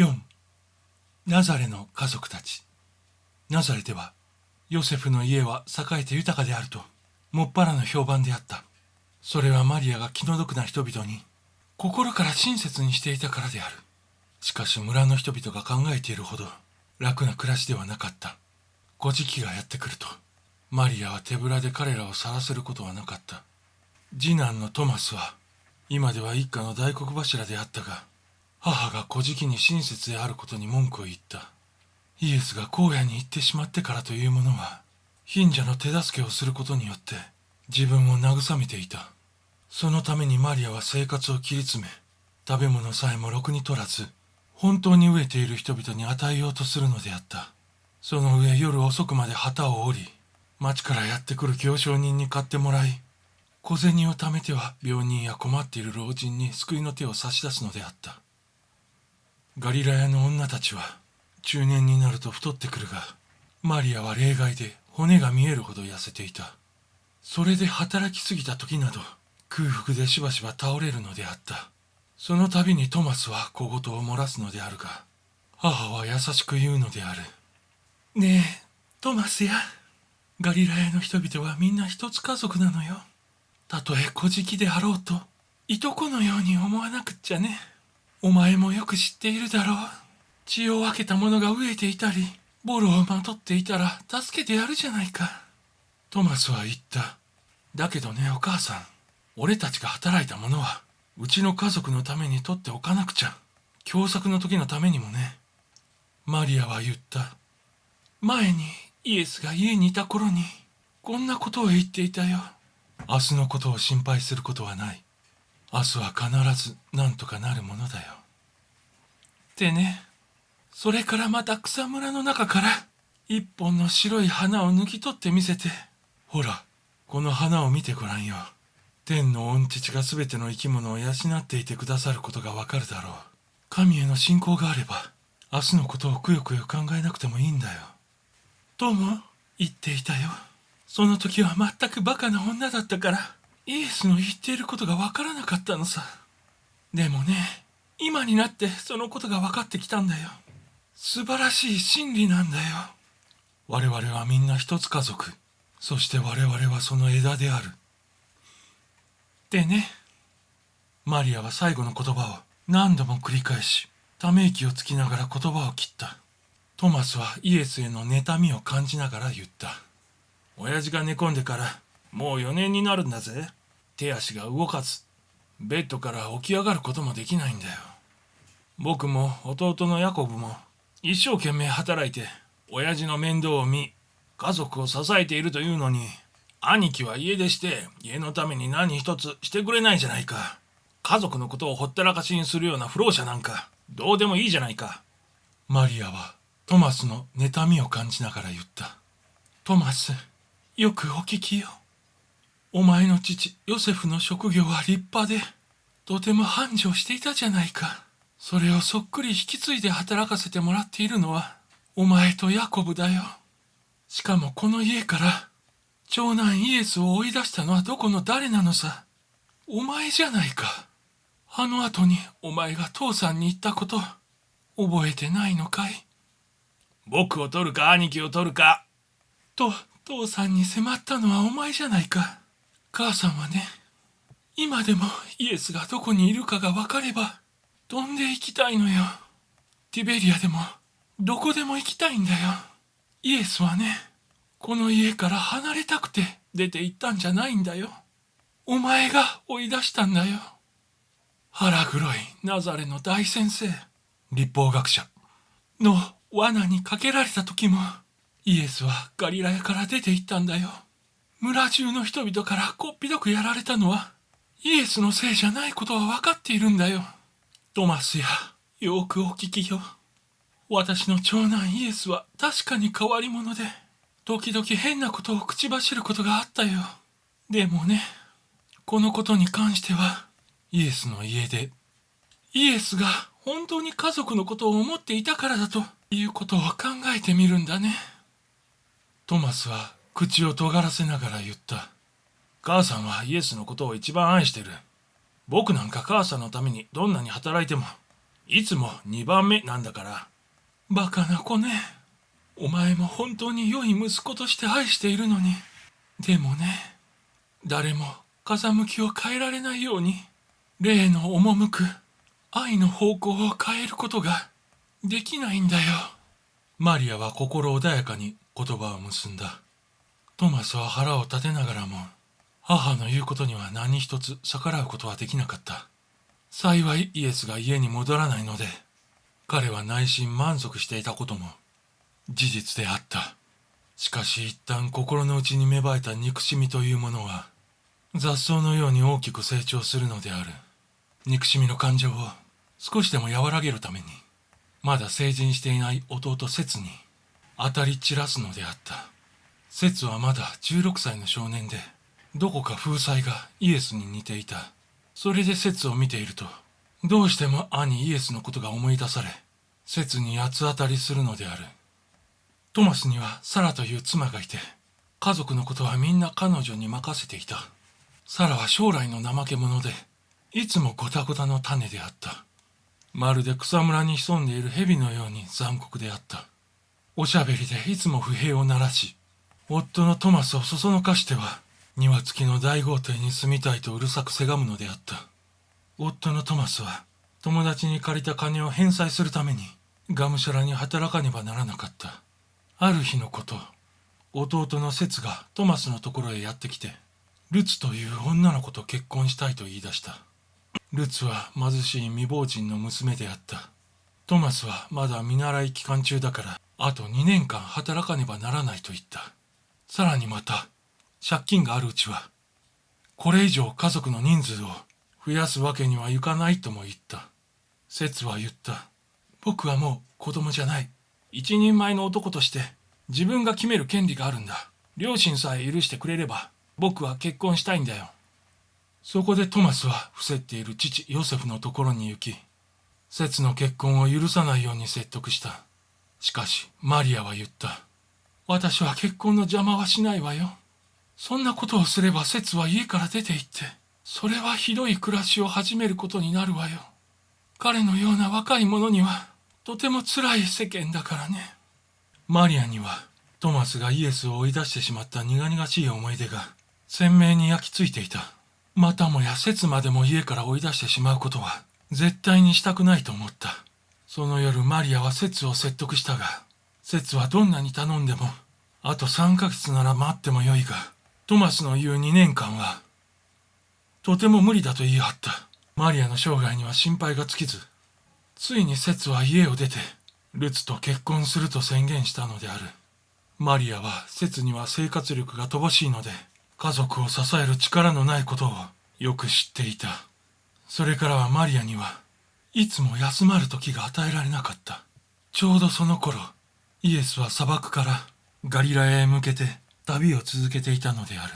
4. ナザレの家族たち。ナザレでは、ヨセフの家は栄えて豊かであると、もっぱらの評判であった。それはマリアが気の毒な人々に、心から親切にしていたからである。しかし村の人々が考えているほど、楽な暮らしではなかった。小時期がやってくると、マリアは手ぶらで彼らを去らせることはなかった。次男のトマスは、今では一家の大黒柱であったが、母が小じきに親切であることに文句を言った。イエスが荒野に行ってしまってからというものは、貧者の手助けをすることによって自分を慰めていた。そのためにマリアは生活を切り詰め、食べ物さえもろくに取らず、本当に飢えている人々に与えようとするのであった。その上夜遅くまで旗を折り、町からやってくる行商人に買ってもらい、小銭を貯めては病人や困っている老人に救いの手を差し出すのであった。ガリラヤの女たちは中年になると太ってくるが、マリアは例外で骨が見えるほど痩せていた。それで働きすぎた時など空腹でしばしば倒れるのであった。その度にトマスは小言を漏らすのであるが、母は優しく言うのである。ねえ、トマスや、ガリラヤの人々はみんな一つ家族なのよ。たとえ小じきであろうと、いとこのように思わなくっちゃね。お前もよく知っているだろう。血を分けた者が飢えていたり、ボロをまとっていたら助けてやるじゃないか。トマスは言った。だけどね、お母さん、俺たちが働いたものは、うちの家族のために取っておかなくちゃ。凶作の時のためにもね。マリアは言った。前にイエスが家にいた頃に、こんなことを言っていたよ。明日のことを心配することはない。明日は必ず何とかなるものだよ。でね、それからまた草むらの中から一本の白い花を抜き取ってみせて、ほら、この花を見てごらんよ。天の御父がすべての生き物を養っていてくださることがわかるだろう。神への信仰があれば、明日のことをくよくよ考えなくてもいいんだよ。とも言っていたよ。その時は全くバカな女だったから、イエスの言っていることがわからなかったのさ。でもね、今になってそのことが分かってきたんだよ。素晴らしい真理なんだよ。我々はみんな一つ家族。そして我々はその枝である。でね、マリアは最後の言葉を何度も繰り返し、ため息をつきながら言葉を切った。トマスはイエスへの妬みを感じながら言った。親父が寝込んでからもう4年になるんだぜ。手足が動かず、ベッドから起き上がることもできないんだよ。僕も弟のヤコブも一生懸命働いて親父の面倒を見、家族を支えているというのに、兄貴は家出して家のために何一つしてくれないじゃないか。家族のことをほったらかしにするような不老者なんかどうでもいいじゃないか。マリアはトマスの妬みを感じながら言った。トマス、よくお聞きよ。お前の父ヨセフの職業は立派で、とても繁盛していたじゃないか。それをそっくり引き継いで働かせてもらっているのはお前とヤコブだよ。しかもこの家から長男イエスを追い出したのはどこの誰なのさ。お前じゃないか。あの後にお前が父さんに言ったこと覚えてないのかい。僕を取るか兄貴を取るかと父さんに迫ったのはお前じゃないか。母さんはね、今でもイエスがどこにいるかが分かれば飛んで行きたいのよ。ティベリアでもどこでも行きたいんだよ。イエスはね、この家から離れたくて出て行ったんじゃないんだよ。お前が追い出したんだよ。腹黒いナザレの大先生、律法学者の罠にかけられた時も、イエスはガリラヤから出て行ったんだよ。村中の人々からこっぴどくやられたのはイエスのせいじゃないことは分かっているんだよ。トマスや、よくお聞きよ。私の長男イエスは確かに変わり者で、時々変なことを口走ることがあったよ。でもね、このことに関しては、イエスの家で、イエスが本当に家族のことを思っていたからだということを考えてみるんだね。トマスは口を尖らせながら言った。母さんはイエスのことを一番愛してる。僕なんか母さんのためにどんなに働いてもいつも2番目なんだから。バカな子ね。お前も本当に良い息子として愛しているのに。でもね、誰も風向きを変えられないように、霊の赴く愛の方向を変えることができないんだよ。マリアは心穏やかに言葉を結んだ。トマスは腹を立てながらも、母の言うことには何一つ逆らうことはできなかった。幸いイエスが家に戻らないので、彼は内心満足していたことも事実であった。しかし一旦心の内に芽生えた憎しみというものは、雑草のように大きく成長するのである。憎しみの感情を少しでも和らげるために、まだ成人していない弟セツに当たり散らすのであった。セツはまだ16歳の少年で、どこか風采がイエスに似ていた。それでセツを見ていると、どうしても兄イエスのことが思い出され、セツに八つ当たりするのである。トマスにはサラという妻がいて、家族のことはみんな彼女に任せていた。サラは将来の怠け者で、いつもゴタゴタの種であった。まるで草むらに潜んでいる蛇のように残酷であった。おしゃべりでいつも不平を鳴らし、夫のトマスをそそのかしては、庭付きの大豪邸に住みたいとうるさくせがむのであった。夫のトマスは、友達に借りた金を返済するために、がむしゃらに働かねばならなかった。ある日のこと、弟のセツがトマスのところへやってきて、ルツという女の子と結婚したいと言い出した。ルツは貧しい未亡人の娘であった。トマスはまだ見習い期間中だから、あと2年間働かねばならないと言った。さらにまた、借金があるうちは、これ以上家族の人数を増やすわけにはいかないとも言った。セツは言った。僕はもう子供じゃない。一人前の男として自分が決める権利があるんだ。両親さえ許してくれれば僕は結婚したいんだよ。そこでトマスは伏せっている父ヨセフのところに行き、セツの結婚を許さないように説得した。しかしマリアは言った。私は結婚の邪魔はしないわよ。そんなことをすればセツは家から出て行って、それはひどい暮らしを始めることになるわよ。彼のような若い者にはとても辛い世間だからね。マリアにはトマスがイエスを追い出してしまった苦々しい思い出が鮮明に焼き付いていた。またもやセツまでも家から追い出してしまうことは絶対にしたくないと思った。その夜マリアはセツを説得したが、セツはどんなに頼んでも、あと3ヶ月なら待ってもよいが、トマスの言う2年間はとても無理だと言い張った。マリアの生涯には心配が尽きず、ついにセツは家を出てルツと結婚すると宣言したのである。マリアはセツには生活力が乏しいので、家族を支える力のないことをよく知っていた。それからはマリアにはいつも休まる時が与えられなかった。ちょうどその頃、イエスは砂漠からガリラヤへ向けて旅を続けていたのである。